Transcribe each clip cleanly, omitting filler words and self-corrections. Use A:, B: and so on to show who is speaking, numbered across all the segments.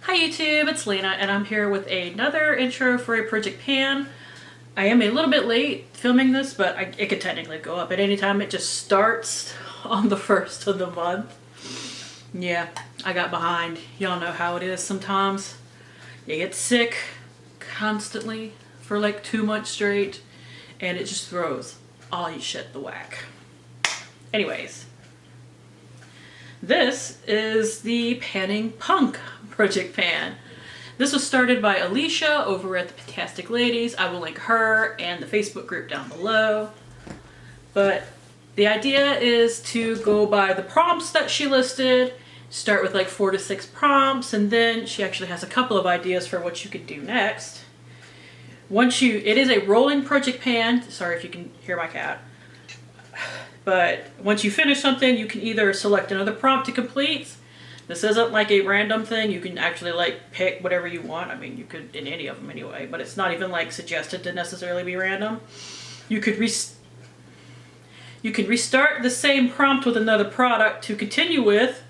A: Hi YouTube, it's Lena and I'm here with another intro for a Project Pan. I am a little bit late filming this, but it could technically go up at any time. It just starts on the 1st of the month. Yeah, I got behind. Y'all know how it is sometimes. You get sick constantly for like 2 months straight and it just throws all your shit the whack. Anyways, this is the Panning Punk Project Pan. This was started by Alicia over at the PANtastic Ladies. I will link her and the Facebook group down below. But the idea is to go by the prompts that she listed, start with like 4 to 6 prompts, and then she actually has a couple of ideas for what you could do next. It is a rolling Project Pan. Sorry if you can hear my cat. But once you finish something, you can either select another prompt to complete. This isn't like a random thing. You can actually like pick whatever you want. I mean, you could in any of them anyway, but it's not even like suggested to necessarily be random. You could restart the same prompt with another product to continue with,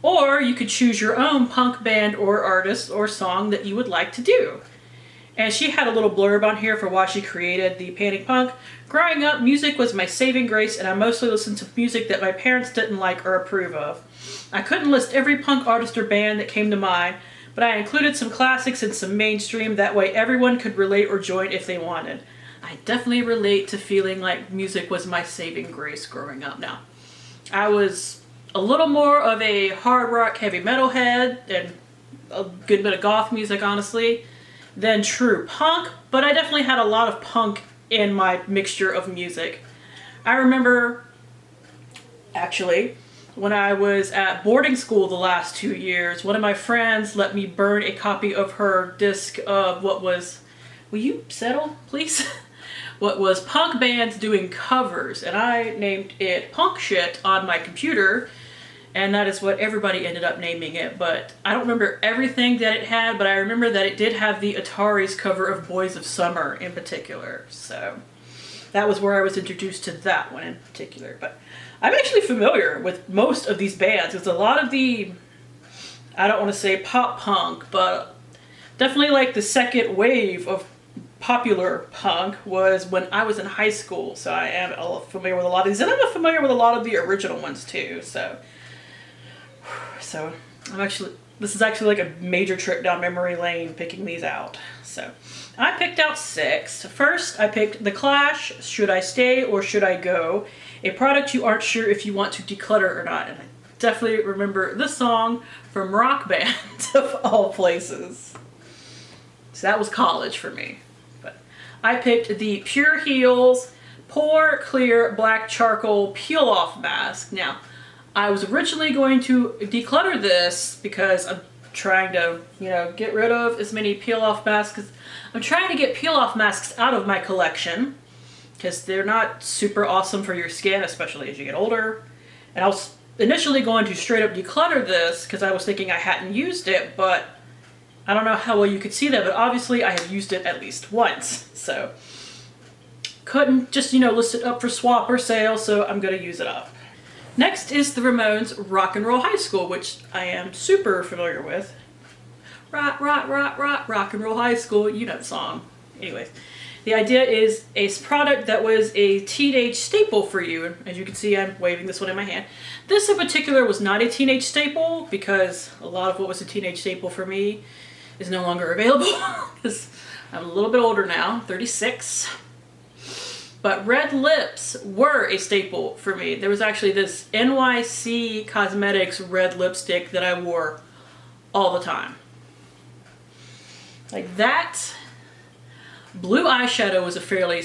A: or you could choose your own punk band or artist or song that you would like to do. And she had a little blurb on here for why she created the Panning Punk. Growing up, music was my saving grace, and I mostly listened to music that my parents didn't like or approve of. I couldn't list every punk artist or band that came to mind, but I included some classics and some mainstream, that way everyone could relate or join if they wanted. I definitely relate to feeling like music was my saving grace growing up. Now, I was a little more of a hard rock, heavy metal head, and a good bit of goth music, honestly, than true punk, but I definitely had a lot of punk in my mixture of music. I remember, actually, when I was at boarding school the last 2 years, one of my friends let me burn a copy of her disc of what was, will you settle, please? What was punk bands doing covers, and I named it Punk Shit on my computer, and that is what everybody ended up naming it. But I don't remember everything that it had, but I remember that it did have the Ataris cover of Boys of Summer in particular, so that was where I was introduced to that one in particular. But I'm actually familiar with most of these bands. It's a lot of the, I don't want to say pop punk, but definitely like the second wave of popular punk was when I was in high school. So I am familiar with a lot of these, and I'm familiar with a lot of the original ones too. So this is actually like a major trip down memory lane picking these out. So I picked out 6. First, I picked The Clash, Should I Stay or Should I Go? A product you aren't sure if you want to declutter or not. And I definitely remember this song from Rock Band of all places. So that was college for me. But I picked the Pure Heels Pore Clear Black Charcoal Peel Off Mask. Now, I was originally going to declutter this because I'm trying to, get rid of as many peel-off masks. I'm trying to get peel-off masks out of my collection because they're not super awesome for your skin, especially as you get older. And I was initially going to straight up declutter this because I was thinking I hadn't used it, but I don't know how well you could see that, but obviously I have used it at least once. So couldn't just, list it up for swap or sale, so I'm going to use it up. Next is the Ramones' Rock and Roll High School, which I am super familiar with. Rock, rock, rock, rock, rock and roll high school, you know the song. Anyways, the idea is a product that was a teenage staple for you. As you can see, I'm waving this one in my hand. This in particular was not a teenage staple because a lot of what was a teenage staple for me is no longer available because I'm a little bit older now, 36. But red lips were a staple for me. There was actually this NYC Cosmetics red lipstick that I wore all the time. Like that. Blue eyeshadow was a fairly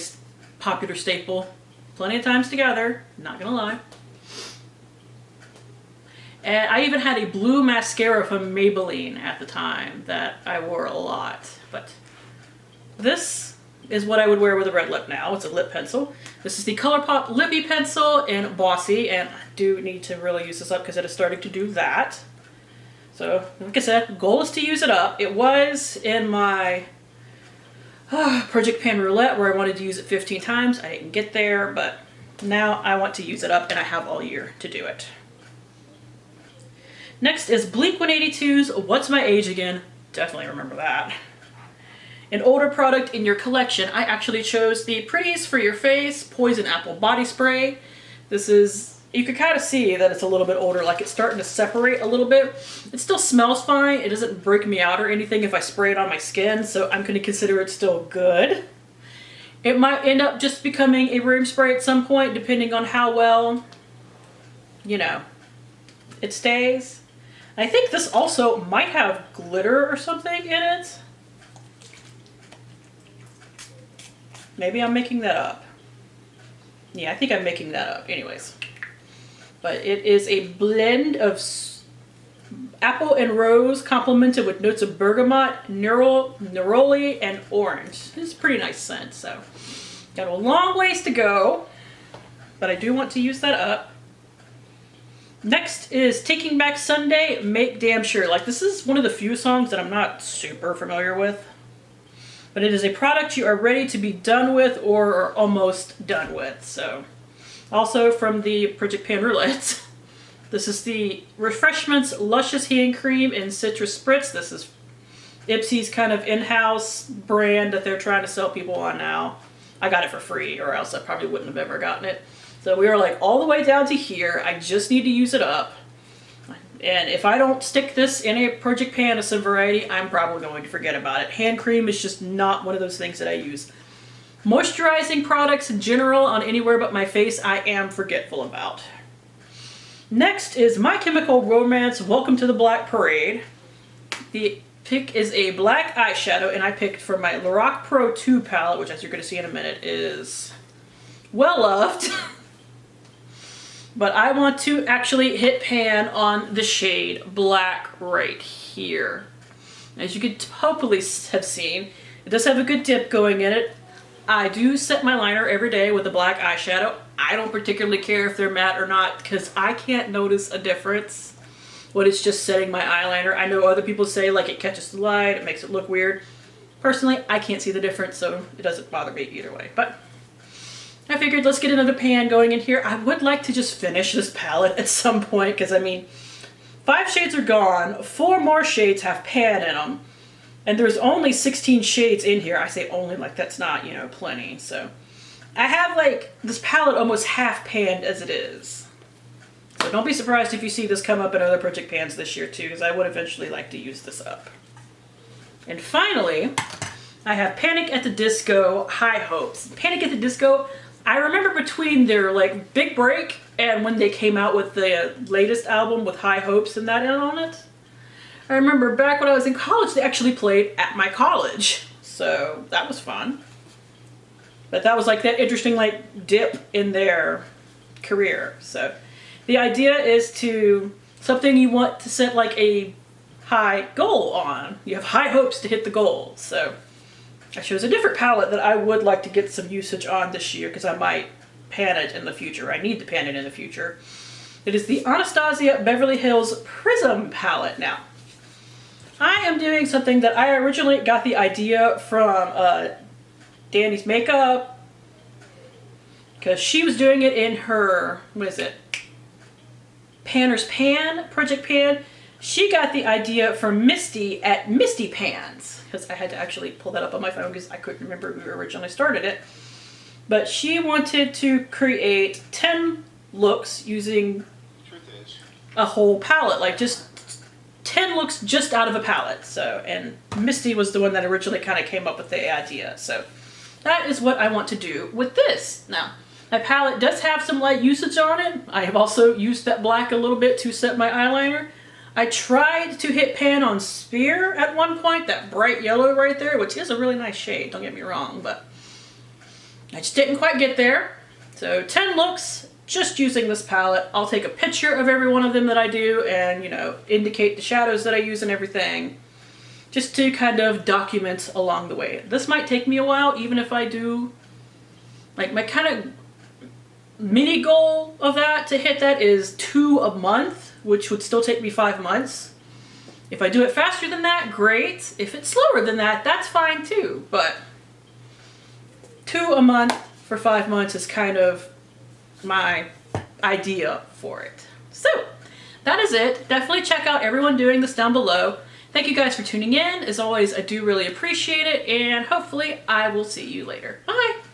A: popular staple. Plenty of times together, not gonna lie. And I even had a blue mascara from Maybelline at the time that I wore a lot. But this is what I would wear with a red lip now. It's a lip pencil. This is the ColourPop Lippy Pencil in Bossy, and I do need to really use this up because it is starting to do that. So, like I said, goal is to use it up. It was in my Project Pan Roulette where I wanted to use it 15 times. I didn't get there, but now I want to use it up, and I have all year to do it. Next is Blink-182's What's My Age Again? Definitely remember that. An older product in your collection. I actually chose the Pretties for Your Face Poison Apple Body Spray. This is, you can kind of see that it's a little bit older, like it's starting to separate a little bit. It still smells fine. It doesn't break me out or anything if I spray it on my skin, so I'm going to consider it still good. It might end up just becoming a room spray at some point, depending on how well, you know, it stays. I think this also might have glitter or something in it. Maybe I'm making that up. Yeah, I think I'm making that up. Anyways. But it is a blend of apple and rose complemented with notes of bergamot, neroli, and orange. It's a pretty nice scent, so got a long ways to go, but I do want to use that up. Next is Taking Back Sunday, Make Damn Sure. Like, this is one of the few songs that I'm not super familiar with, but it is a product you are ready to be done with or are almost done with. So, also from the Project Pan Roulette. This is the Refreshments Luscious Hand Cream in Citrus Spritz. This is Ipsy's kind of in-house brand that they're trying to sell people on now. I got it for free, or else I probably wouldn't have ever gotten it. So we are like all the way down to here. I just need to use it up. And if I don't stick this in a Project PANtastic variety, I'm probably going to forget about it. Hand cream is just not one of those things that I use. Moisturizing products in general on anywhere but my face, I am forgetful about. Next is My Chemical Romance, Welcome to the Black Parade. The pick is a black eyeshadow, and I picked for my Lorac Pro 2 palette, which as you're going to see in a minute is well loved. But I want to actually hit pan on the shade Black right here. As you could hopefully have seen, it does have a good dip going in it. I do set my liner every day with a black eyeshadow. I don't particularly care if they're matte or not because I can't notice a difference when it's just setting my eyeliner. I know other people say like it catches the light, it makes it look weird. Personally, I can't see the difference, so it doesn't bother me either way. But I figured let's get another pan going in here. I would like to just finish this palette at some point because, I mean, 5 shades are gone, 4 more shades have pan in them, and there's only 16 shades in here. I say only like that's not, you know, plenty. So I have like this palette almost half panned as it is. So don't be surprised if you see this come up in other project pans this year too, because I would eventually like to use this up. And finally, I have Panic at the Disco High Hopes. Panic at the Disco, I remember between their like big break and when they came out with the latest album with High Hopes and that on it. I remember back when I was in college, they actually played at my college. So that was fun. But that was like that interesting like dip in their career. So the idea is to, something you want to set like a high goal on. You have high hopes to hit the goal. So I chose a different palette that I would like to get some usage on this year because I might pan it in the future. I need to pan it in the future. It is the Anastasia Beverly Hills Prism palette. Now, I am doing something that I originally got the idea from Danny's Makeup because she was doing it in her, what is it, Panner's Pan, Project Pan. She got the idea from Misty at Misty Pans, because I had to actually pull that up on my phone because I couldn't remember who originally started it. But she wanted to create 10 looks using a whole palette, like just 10 looks just out of a palette. So, and Misty was the one that originally kind of came up with the idea. So that is what I want to do with this. Now, my palette does have some light usage on it. I have also used that black a little bit to set my eyeliner. I tried to hit pan on Spear at one point, that bright yellow right there, which is a really nice shade, don't get me wrong, but I just didn't quite get there. So 10 looks, just using this palette. I'll take a picture of every one of them that I do and, you know, indicate the shadows that I use and everything, just to kind of document along the way. This might take me a while, even if I do, like my kind of mini goal of that to hit that is 2 a month, which would still take me 5 months. If I do it faster than that, great. If it's slower than that, that's fine too. But 2 a month for 5 months is kind of my idea for it. So that is it. Definitely check out everyone doing this down below. Thank you guys for tuning in. As always, I do really appreciate it, and hopefully I will see you later. Bye!